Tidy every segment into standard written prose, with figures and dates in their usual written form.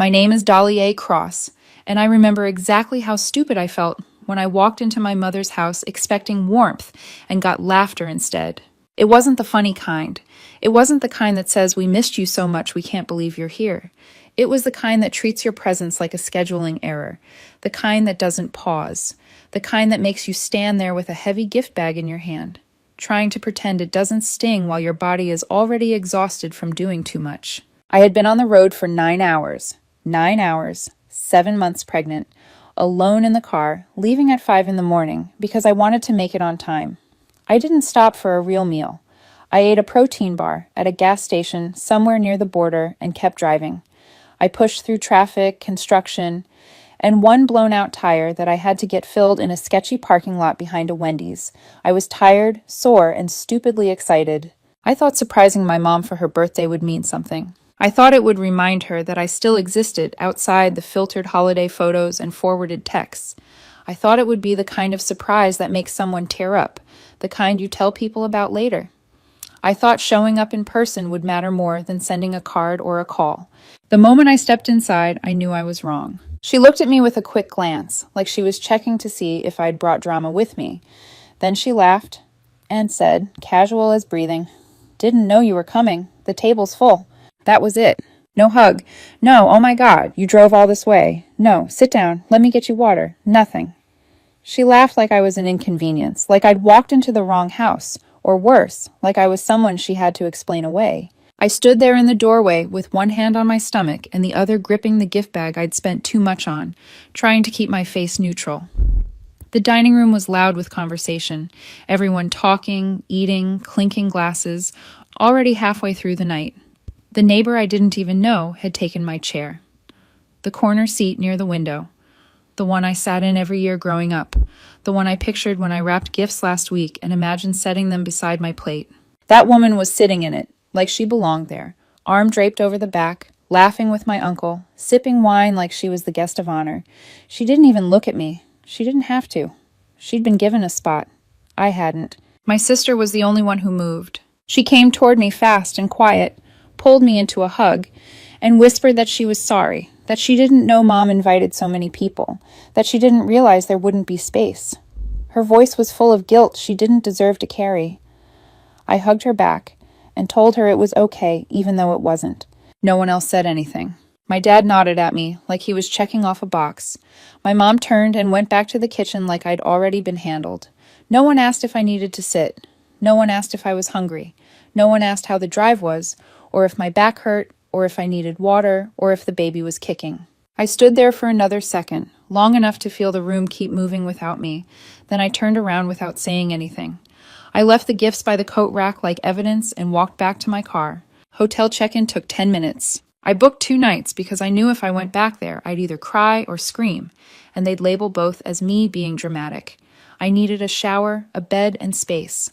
My name is Dolly A. Cross, and I remember exactly how stupid I felt when I walked into my mother's house expecting warmth and got laughter instead. It wasn't the funny kind. It wasn't the kind that says, "We missed you so much we can't believe you're here." It was the kind that treats your presence like a scheduling error, the kind that doesn't pause, the kind that makes you stand there with a heavy gift bag in your hand, trying to pretend it doesn't sting while your body is already exhausted from doing too much. I had been on the road for 9 hours. 9 hours, 7 months pregnant, alone in the car, leaving at 5 in the morning because I wanted to make it on time. I didn't stop for a real meal. I ate a protein bar at a gas station somewhere near the border and kept driving. I pushed through traffic, construction, and one blown-out tire that I had to get filled in a sketchy parking lot behind a Wendy's. I was tired, sore, and stupidly excited. I thought surprising my mom for her birthday would mean something. I thought it would remind her that I still existed outside the filtered holiday photos and forwarded texts. I thought it would be the kind of surprise that makes someone tear up, the kind you tell people about later. I thought showing up in person would matter more than sending a card or a call. The moment I stepped inside, I knew I was wrong. She looked at me with a quick glance, like she was checking to see if I'd brought drama with me. Then she laughed and said, casual as breathing, "Didn't know you were coming. The table's full." That was it. No hug. No, oh my God, you drove all this way. No, sit down. Let me get you water. Nothing. She laughed like I was an inconvenience, like I'd walked into the wrong house, or worse, like I was someone she had to explain away. I stood there in the doorway with one hand on my stomach and the other gripping the gift bag I'd spent too much on, trying to keep my face neutral. The dining room was loud with conversation, everyone talking, eating, clinking glasses, already halfway through the night. The neighbor I didn't even know had taken my chair. The corner seat near the window. The one I sat in every year growing up. The one I pictured when I wrapped gifts last week and imagined setting them beside my plate. That woman was sitting in it, like she belonged there, arm draped over the back, laughing with my uncle, sipping wine like she was the guest of honor. She didn't even look at me. She didn't have to. She'd been given a spot. I hadn't. My sister was the only one who moved. She came toward me fast and quiet, pulled me into a hug, and whispered that she was sorry, that she didn't know Mom invited so many people, that she didn't realize there wouldn't be space. Her voice was full of guilt she didn't deserve to carry. I hugged her back and told her it was okay, even though it wasn't. No one else said anything. My dad nodded at me, like he was checking off a box. My mom turned and went back to the kitchen like I'd already been handled. No one asked if I needed to sit. No one asked if I was hungry. No one asked how the drive was, or if my back hurt, or if I needed water, or if the baby was kicking. I stood there for another second, long enough to feel the room keep moving without me. Then I turned around without saying anything. I left the gifts by the coat rack like evidence and walked back to my car. Hotel check-in took 10 minutes. I booked 2 nights because I knew if I went back there, I'd either cry or scream, and they'd label both as me being dramatic. I needed a shower, a bed, and space.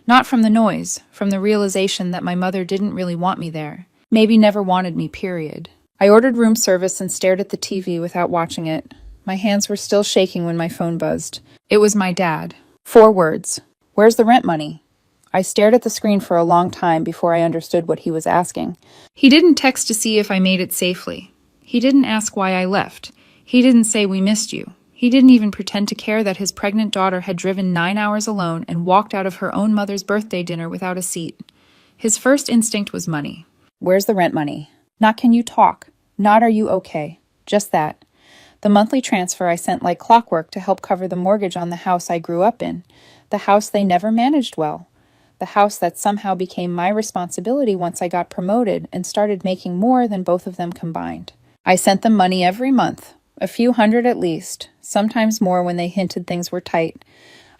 Not from the noise, from the realization that my mother didn't really want me there. Maybe never wanted me, period. I ordered room service and stared at the TV without watching it. My hands were still shaking when my phone buzzed. It was my dad. 4 words. "Where's the rent money?" I stared at the screen for a long time before I understood what he was asking. He didn't text to see if I made it safely. He didn't ask why I left. He didn't say we missed you. He didn't even pretend to care that his pregnant daughter had driven 9 hours alone and walked out of her own mother's birthday dinner without a seat. His first instinct was money. "Where's the rent money?" Not "can you talk?" Not "are you okay?" Just that. The monthly transfer I sent like clockwork to help cover the mortgage on the house I grew up in. The house they never managed well. The house that somehow became my responsibility once I got promoted and started making more than both of them combined. I sent them money every month. A few hundred at least, sometimes more when they hinted things were tight.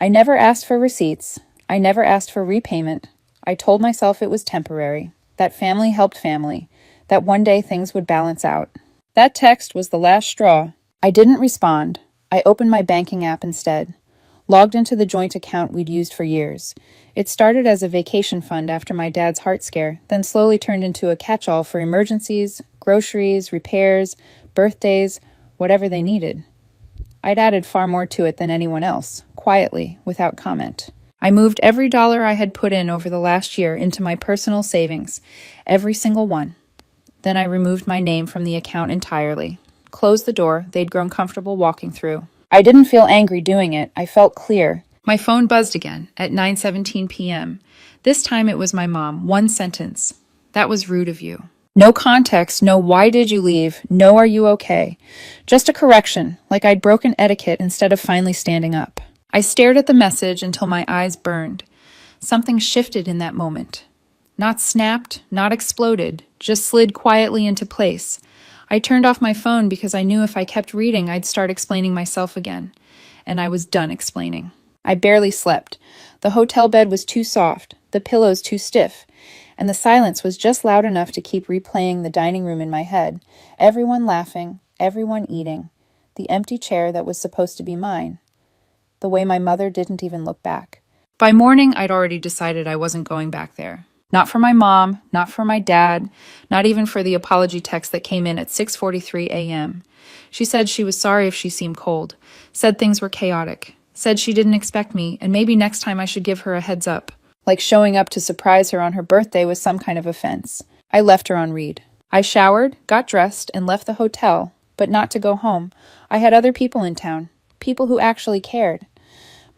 I never asked for receipts. I never asked for repayment. I told myself it was temporary, that family helped family, that one day things would balance out. That text was the last straw. I didn't respond. I opened my banking app instead, logged into the joint account we'd used for years. It started as a vacation fund after my dad's heart scare, then slowly turned into a catch-all for emergencies, groceries, repairs, birthdays, whatever they needed. I'd added far more to it than anyone else, quietly, without comment. I moved every dollar I had put in over the last year into my personal savings, every single one. Then I removed my name from the account entirely. Closed the door they'd grown comfortable walking through. I didn't feel angry doing it. I felt clear. My phone buzzed again at 9:17 p.m. This time it was my mom. One sentence. "That was rude of you." No context, no "why did you leave?" No "are you okay?" Just a correction, like I'd broken etiquette instead of finally standing up. I stared at the message until my eyes burned. Something shifted in that moment. Not snapped, not exploded, just slid quietly into place. I turned off my phone because I knew if I kept reading, I'd start explaining myself again. And I was done explaining. I barely slept. The hotel bed was too soft, the pillows too stiff, and the silence was just loud enough to keep replaying the dining room in my head. Everyone laughing, everyone eating. The empty chair that was supposed to be mine. The way my mother didn't even look back. By morning, I'd already decided I wasn't going back there. Not for my mom, not for my dad, not even for the apology text that came in at 6:43 a.m. She said she was sorry if she seemed cold, said things were chaotic, said she didn't expect me, and maybe next time I should give her a heads up. Like showing up to surprise her on her birthday was some kind of offense. I left her on read. I showered, got dressed, and left the hotel, but not to go home. I had other people in town, people who actually cared.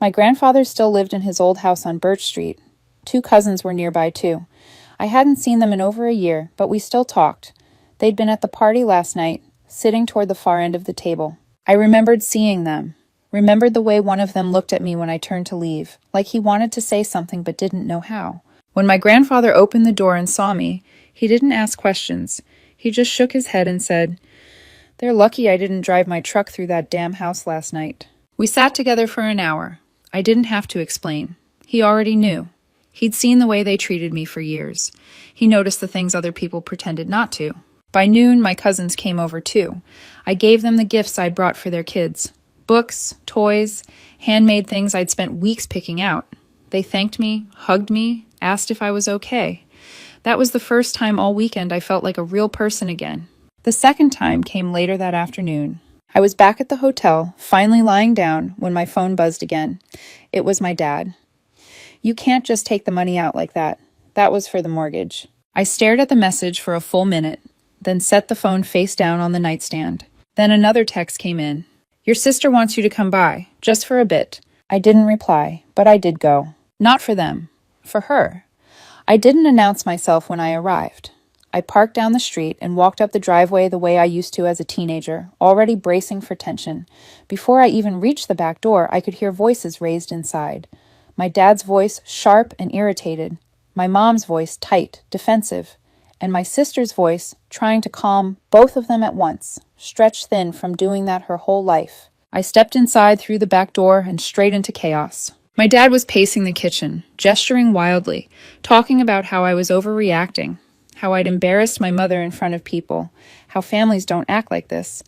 My grandfather still lived in his old house on Birch Street. 2 cousins were nearby, too. I hadn't seen them in over a year, but we still talked. They'd been at the party last night, sitting toward the far end of the table. I remembered seeing them. Remembered the way one of them looked at me when I turned to leave, like he wanted to say something but didn't know how. When my grandfather opened the door and saw me, he didn't ask questions. He just shook his head and said, "They're lucky I didn't drive my truck through that damn house last night." We sat together for an hour. I didn't have to explain. He already knew. He'd seen the way they treated me for years. He noticed the things other people pretended not to. By noon, my cousins came over too. I gave them the gifts I'd brought for their kids. Books, toys, handmade things I'd spent weeks picking out. They thanked me, hugged me, asked if I was okay. That was the first time all weekend I felt like a real person again. The second time came later that afternoon. I was back at the hotel, finally lying down, when my phone buzzed again. It was my dad. "You can't just take the money out like that. That was for the mortgage." I stared at the message for a full minute, then set the phone face down on the nightstand. Then another text came in. "Your sister wants you to come by, just for a bit." I didn't reply, but I did go. Not for them. For her. I didn't announce myself when I arrived. I parked down the street and walked up the driveway the way I used to as a teenager, already bracing for tension. Before I even reached the back door, I could hear voices raised inside. My dad's voice sharp and irritated, my mom's voice tight, defensive, and my sister's voice trying to calm both of them at once, stretched thin from doing that her whole life. I stepped inside through the back door and straight into chaos. My dad was pacing the kitchen, gesturing wildly, talking about how I was overreacting, how I'd embarrassed my mother in front of people, how families don't act like this.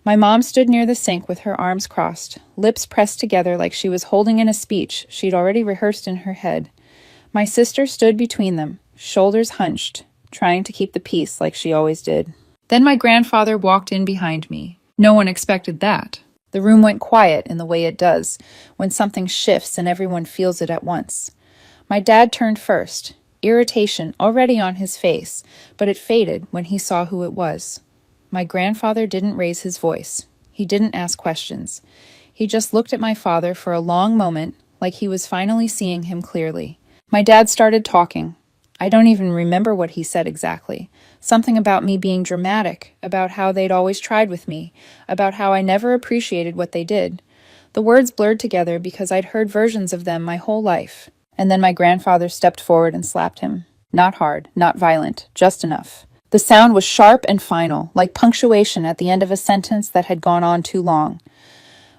My mom stood near the sink with her arms crossed, lips pressed together like she was holding in a speech she'd already rehearsed in her head. My sister stood between them, shoulders hunched, trying to keep the peace like she always did. Then my grandfather walked in behind me. No one expected that. The room went quiet in the way it does, when something shifts and everyone feels it at once. My dad turned first, irritation already on his face, but it faded when he saw who it was. My grandfather didn't raise his voice. He didn't ask questions. He just looked at my father for a long moment, like he was finally seeing him clearly. My dad started talking. I don't even remember what he said exactly. Something about me being dramatic, about how they'd always tried with me, about how I never appreciated what they did. The words blurred together because I'd heard versions of them my whole life. And then my grandfather stepped forward and slapped him. Not hard, not violent, just enough. The sound was sharp and final, like punctuation at the end of a sentence that had gone on too long.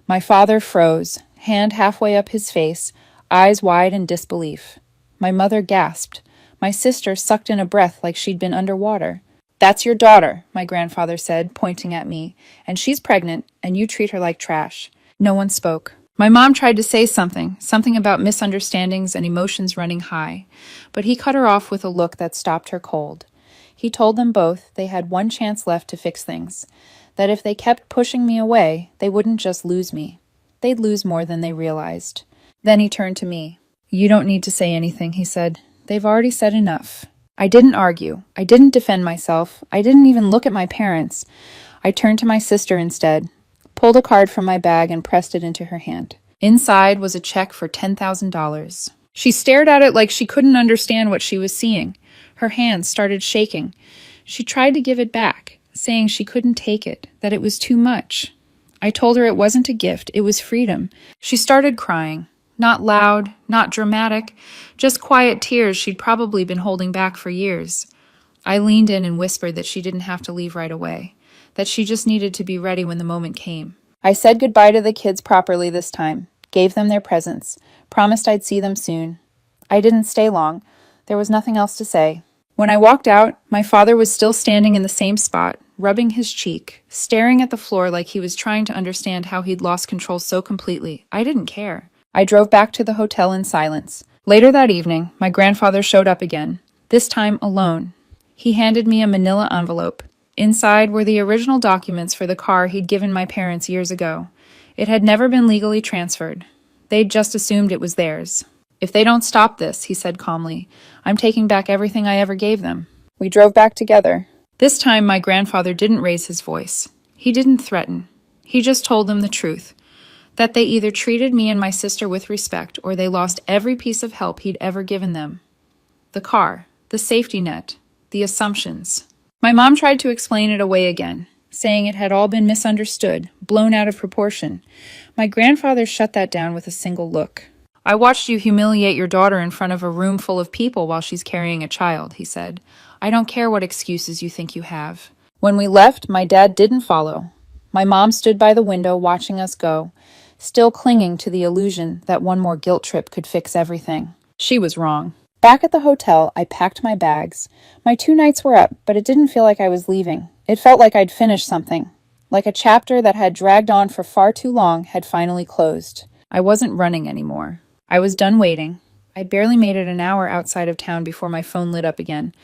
My father froze, hand halfway up his face, eyes wide in disbelief. My mother gasped. My sister sucked in a breath like she'd been underwater. "That's your daughter," my grandfather said, pointing at me, "and she's pregnant, and you treat her like trash." No one spoke. My mom tried to say something about misunderstandings and emotions running high, but he cut her off with a look that stopped her cold. He told them both they had one chance left to fix things, that if they kept pushing me away, they wouldn't just lose me. They'd lose more than they realized. Then he turned to me. "You don't need to say anything," he said. "They've already said enough." I didn't argue. I didn't defend myself. I didn't even look at my parents. I turned to my sister instead, pulled a card from my bag, and pressed it into her hand. Inside was a check for $10,000. She stared at it like she couldn't understand what she was seeing. Her hands started shaking. She tried to give it back, saying she couldn't take it, that it was too much. I told her it wasn't a gift, it was freedom. She started crying. Not loud, not dramatic, just quiet tears she'd probably been holding back for years. I leaned in and whispered that she didn't have to leave right away, that she just needed to be ready when the moment came. I said goodbye to the kids properly this time, gave them their presents, promised I'd see them soon. I didn't stay long. There was nothing else to say. When I walked out, my father was still standing in the same spot, rubbing his cheek, staring at the floor like he was trying to understand how he'd lost control so completely. I didn't care. I drove back to the hotel in silence. Later that evening, my grandfather showed up again, this time alone. He handed me a manila envelope. Inside were the original documents for the car he'd given my parents years ago. It had never been legally transferred. They'd just assumed it was theirs. If they don't stop this, he said calmly, I'm taking back everything I ever gave them. We drove back together. This time, my grandfather didn't raise his voice. He didn't threaten. He just told them the truth. That they either treated me and my sister with respect or they lost every piece of help he'd ever given them. The car, the safety net, the assumptions. My mom tried to explain it away again, saying it had all been misunderstood, blown out of proportion. My grandfather shut that down with a single look. I watched you humiliate your daughter in front of a room full of people while she's carrying a child, he said. I don't care what excuses you think you have. When we left, my dad didn't follow. My mom stood by the window watching us go, still clinging to the illusion that one more guilt trip could fix everything. She was wrong. Back at the hotel, I packed my bags. My 2 nights were up, but it didn't feel like I was leaving. It felt like I'd finished something. Like a chapter that had dragged on for far too long had finally closed. I wasn't running anymore. I was done waiting. I'd barely made it an hour outside of town before my phone lit up again.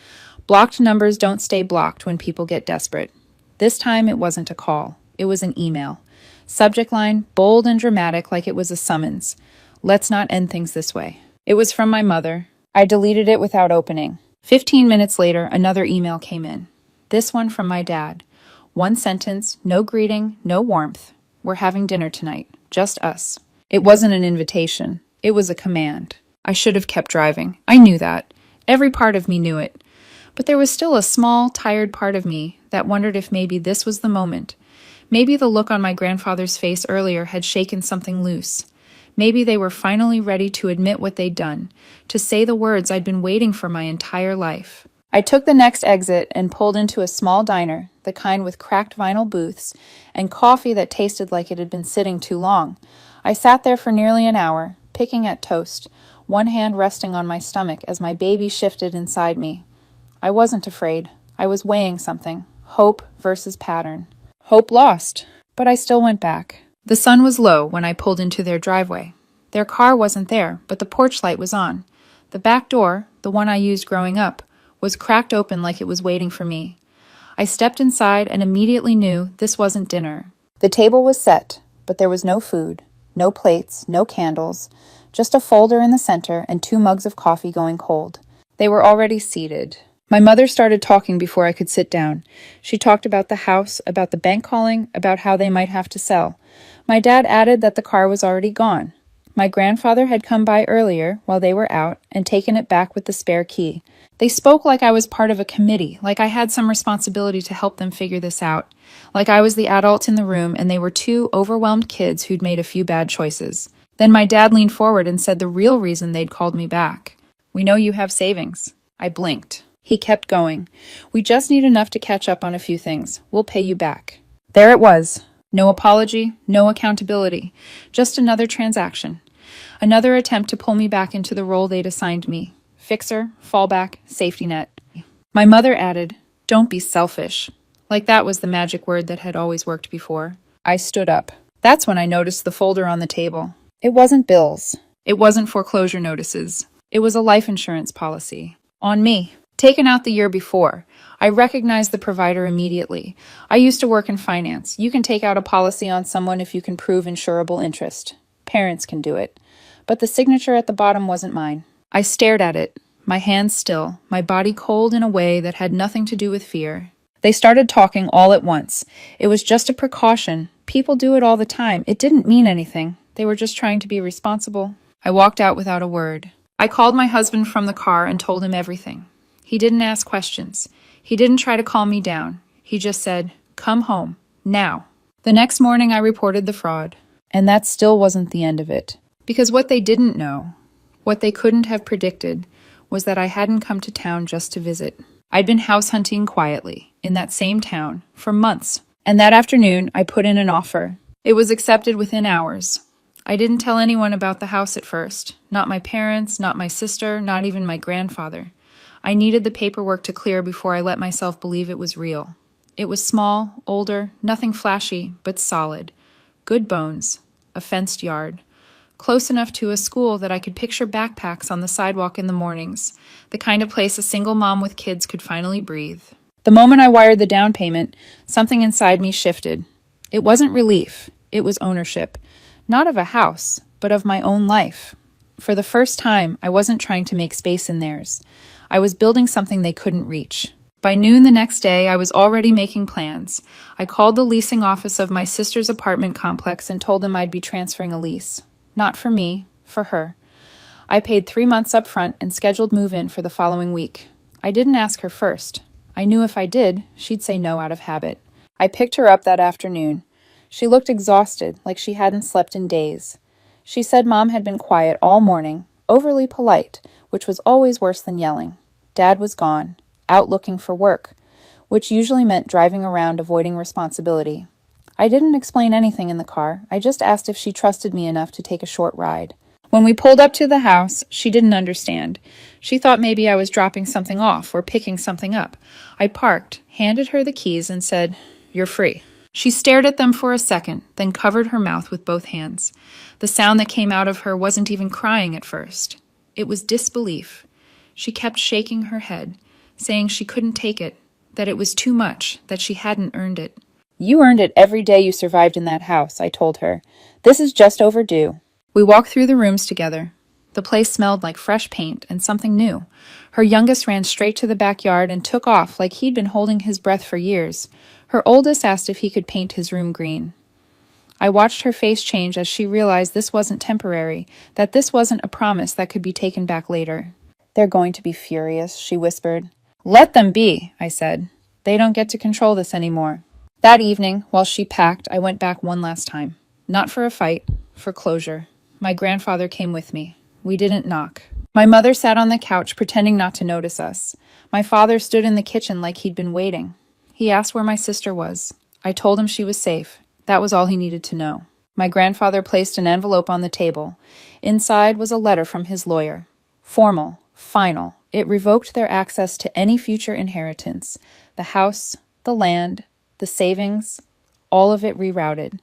Blocked numbers don't stay blocked when people get desperate. This time it wasn't a call. It was an email. Subject line, bold and dramatic like it was a summons. Let's not end things this way. It was from my mother. I deleted it without opening. 15 minutes later, another email came in. This one from my dad. 1 sentence, no greeting, no warmth. We're having dinner tonight. Just us. It wasn't an invitation. It was a command. I should have kept driving. I knew that. Every part of me knew it. But there was still a small, tired part of me that wondered if maybe this was the moment. Maybe the look on my grandfather's face earlier had shaken something loose. Maybe they were finally ready to admit what they'd done, to say the words I'd been waiting for my entire life. I took the next exit and pulled into a small diner, the kind with cracked vinyl booths, and coffee that tasted like it had been sitting too long. I sat there for nearly an hour, picking at toast, one hand resting on my stomach as my baby shifted inside me. I wasn't afraid. I was weighing something. Hope versus pattern. Hope lost, but I still went back. The sun was low when I pulled into their driveway. Their car wasn't there, but the porch light was on. The back door, the one I used growing up, was cracked open like it was waiting for me. I stepped inside and immediately knew this wasn't dinner. The table was set, but there was no food, no plates, no candles, just a folder in the center and 2 mugs of coffee going cold. They were already seated. My mother started talking before I could sit down. She talked about the house, about the bank calling, about how they might have to sell. My dad added that the car was already gone. My grandfather had come by earlier while they were out and taken it back with the spare key. They spoke like I was part of a committee, like I had some responsibility to help them figure this out, like I was the adult in the room and they were 2 overwhelmed kids who'd made a few bad choices. Then my dad leaned forward and said the real reason they'd called me back. We know you have savings. I blinked. He kept going. We just need enough to catch up on a few things. We'll pay you back. There it was. No apology, no accountability. Just another transaction. Another attempt to pull me back into the role they'd assigned me. Fixer, fallback, safety net. My mother added, "Don't be selfish." Like that was the magic word that had always worked before. I stood up. That's when I noticed the folder on the table. It wasn't bills. It wasn't foreclosure notices. It was a life insurance policy. On me. Taken out the year before. I recognized the provider immediately. I used to work in finance. You can take out a policy on someone if you can prove insurable interest. Parents can do it. But the signature at the bottom wasn't mine. I stared at it, my hands still, my body cold in a way that had nothing to do with fear. They started talking all at once. It was just a precaution. People do it all the time. It didn't mean anything. They were just trying to be responsible. I walked out without a word. I called my husband from the car and told him everything. He didn't ask questions. He didn't try to calm me down. He just said, "Come home. Now." The next morning I reported the fraud. And that still wasn't the end of it. Because what they didn't know, what they couldn't have predicted, was that I hadn't come to town just to visit. I'd been house hunting quietly, in that same town, for months. And that afternoon, I put in an offer. It was accepted within hours. I didn't tell anyone about the house at first. Not my parents, not my sister, not even my grandfather. I needed the paperwork to clear before I let myself believe it was real. It was small, older, nothing flashy, but solid. Good bones. A fenced yard. Close enough to a school that I could picture backpacks on the sidewalk in the mornings, the kind of place a single mom with kids could finally breathe. The moment I wired the down payment, something inside me shifted. It wasn't relief, it was ownership. Not of a house, but of my own life. For the first time, I wasn't trying to make space in theirs. I was building something they couldn't reach. By noon the next day, I was already making plans. I called the leasing office of my sister's apartment complex and told them I'd be transferring a lease. Not for me, for her. I paid 3 months up front and scheduled move-in for the following week. I didn't ask her first. I knew if I did, she'd say no out of habit. I picked her up that afternoon. She looked exhausted, like she hadn't slept in days. She said Mom had been quiet all morning, overly polite, which was always worse than yelling. Dad was gone, out looking for work, which usually meant driving around avoiding responsibility. I didn't explain anything in the car. I just asked if she trusted me enough to take a short ride. When we pulled up to the house, she didn't understand. She thought maybe I was dropping something off or picking something up. I parked, handed her the keys, and said, "You're free." She stared at them for a second, then covered her mouth with both hands. The sound that came out of her wasn't even crying at first. It was disbelief. She kept shaking her head, saying she couldn't take it, that it was too much, that she hadn't earned it. "You earned it every day you survived in that house," I told her. "This is just overdue." We walked through the rooms together. The place smelled like fresh paint and something new. Her youngest ran straight to the backyard and took off like he'd been holding his breath for years. Her oldest asked if he could paint his room green. I watched her face change as she realized this wasn't temporary, that this wasn't a promise that could be taken back later. "They're going to be furious," she whispered. "Let them be," I said. "They don't get to control this anymore." That evening, while she packed, I went back one last time. Not for a fight, for closure. My grandfather came with me. We didn't knock. My mother sat on the couch pretending not to notice us. My father stood in the kitchen like he'd been waiting. He asked where my sister was. I told him she was safe. That was all he needed to know. My grandfather placed an envelope on the table. Inside was a letter from his lawyer. Formal, final. It revoked their access to any future inheritance. The house, the land, the savings, all of it rerouted.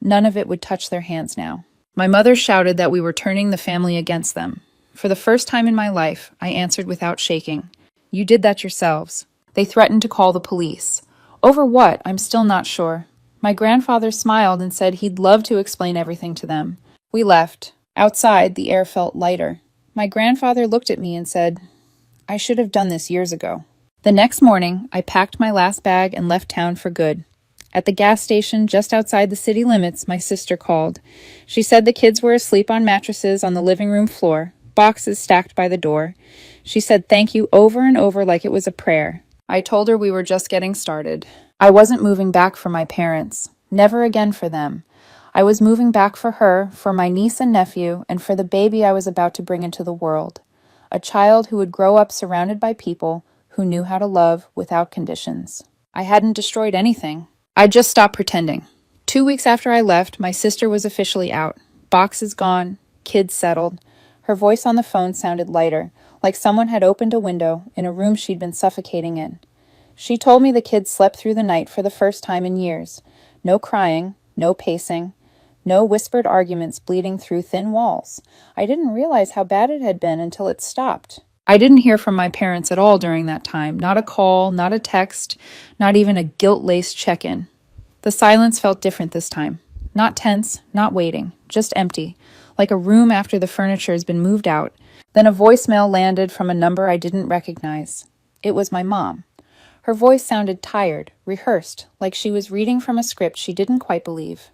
None of it would touch their hands now. My mother shouted that we were turning the family against them. For the first time in my life, I answered without shaking. "You did that yourselves." They threatened to call the police. Over what, I'm still not sure. My grandfather smiled and said he'd love to explain everything to them. We left. Outside, the air felt lighter. My grandfather looked at me and said, "I should have done this years ago." The next morning, I packed my last bag and left town for good. At the gas station just outside the city limits, my sister called. She said the kids were asleep on mattresses on the living room floor, boxes stacked by the door. She said thank you over and over like it was a prayer. I told her we were just getting started. I wasn't moving back for my parents. Never again for them. I was moving back for her, for my niece and nephew, and for the baby I was about to bring into the world. A child who would grow up surrounded by people who knew how to love without conditions. I hadn't destroyed anything. I just stopped pretending. 2 weeks after I left, my sister was officially out. Boxes gone, kids settled. Her voice on the phone sounded lighter, like someone had opened a window in a room she'd been suffocating in. She told me the kids slept through the night for the first time in years. No crying, no pacing, no whispered arguments bleeding through thin walls. I didn't realize how bad it had been until it stopped. I didn't hear from my parents at all during that time. Not a call, not a text, not even a guilt-laced check-in. The silence felt different this time. Not tense, not waiting, just empty, like a room after the furniture has been moved out. Then a voicemail landed from a number I didn't recognize. It was my mom. Her voice sounded tired, rehearsed, like she was reading from a script she didn't quite believe.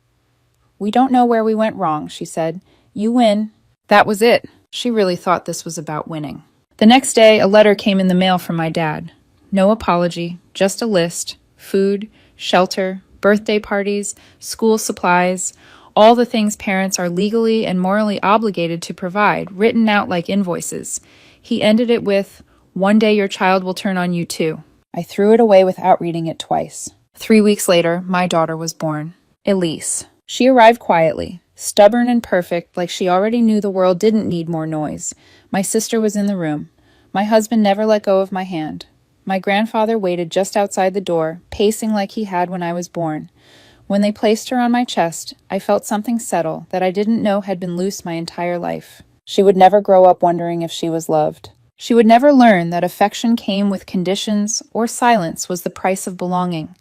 "We don't know where we went wrong," she said. "You win." That was it. She really thought this was about winning. The next day, a letter came in the mail from my dad. No apology, just a list: food, shelter, birthday parties, school supplies, all the things parents are legally and morally obligated to provide, written out like invoices. He ended it with, "One day your child will turn on you too." I threw it away without reading it twice. 3 weeks later, my daughter was born. Elise. She arrived quietly, stubborn and perfect, like she already knew the world didn't need more noise. My sister was in the room. My husband never let go of my hand. My grandfather waited just outside the door, pacing like he had when I was born. When they placed her on my chest, I felt something settle that I didn't know had been loose my entire life. She would never grow up wondering if she was loved. She would never learn that affection came with conditions or silence was the price of belonging.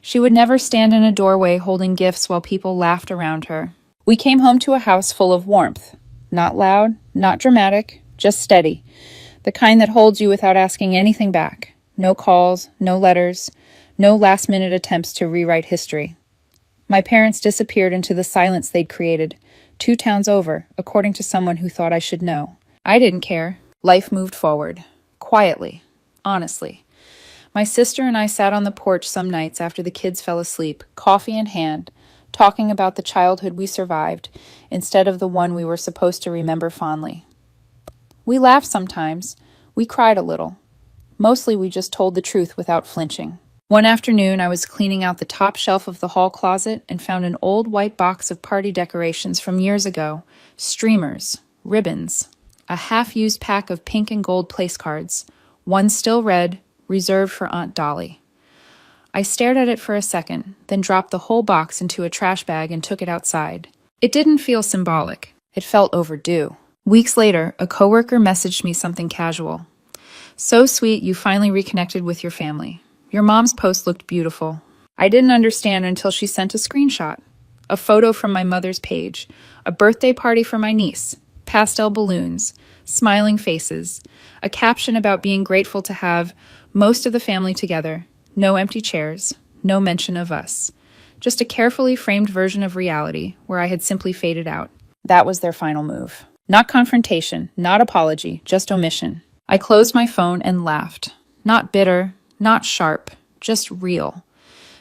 She would never stand in a doorway holding gifts while people laughed around her. We came home to a house full of warmth. Not loud, not dramatic, just steady. The kind that holds you without asking anything back. No calls, no letters, no last-minute attempts to rewrite history. My parents disappeared into the silence they'd created, 2 towns over, according to someone who thought I should know. I didn't care. Life moved forward. Quietly. Honestly. My sister and I sat on the porch some nights after the kids fell asleep, coffee in hand, talking about the childhood we survived instead of the one we were supposed to remember fondly. We laughed sometimes. We cried a little. Mostly we just told the truth without flinching. One afternoon, I was cleaning out the top shelf of the hall closet and found an old white box of party decorations from years ago, streamers, ribbons, a half-used pack of pink and gold place cards, one still red, reserved for Aunt Dolly. I stared at it for a second, then dropped the whole box into a trash bag and took it outside. It didn't feel symbolic. It felt overdue. Weeks later, a coworker messaged me something casual. "So sweet you finally reconnected with your family. Your mom's post looked beautiful." I didn't understand until she sent a screenshot. A photo from my mother's page, a birthday party for my niece, pastel balloons, smiling faces, a caption about being grateful to have most of the family together, no empty chairs, no mention of us. Just a carefully framed version of reality where I had simply faded out. That was their final move. Not confrontation, not apology, just omission. I closed my phone and laughed. Not bitter, not sharp, just real.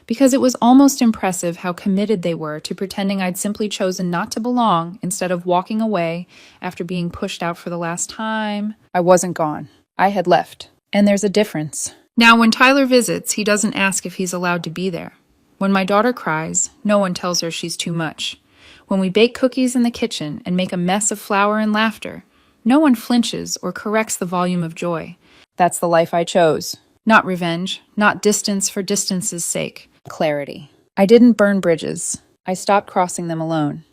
Because it was almost impressive how committed they were to pretending I'd simply chosen not to belong instead of walking away after being pushed out for the last time. I wasn't gone. I had left. And there's a difference. Now, when Tyler visits, he doesn't ask if he's allowed to be there. When my daughter cries, no one tells her she's too much. When we bake cookies in the kitchen and make a mess of flour and laughter, no one flinches or corrects the volume of joy. That's the life I chose. Not revenge, not distance for distance's sake. Clarity. I didn't burn bridges. I stopped crossing them alone.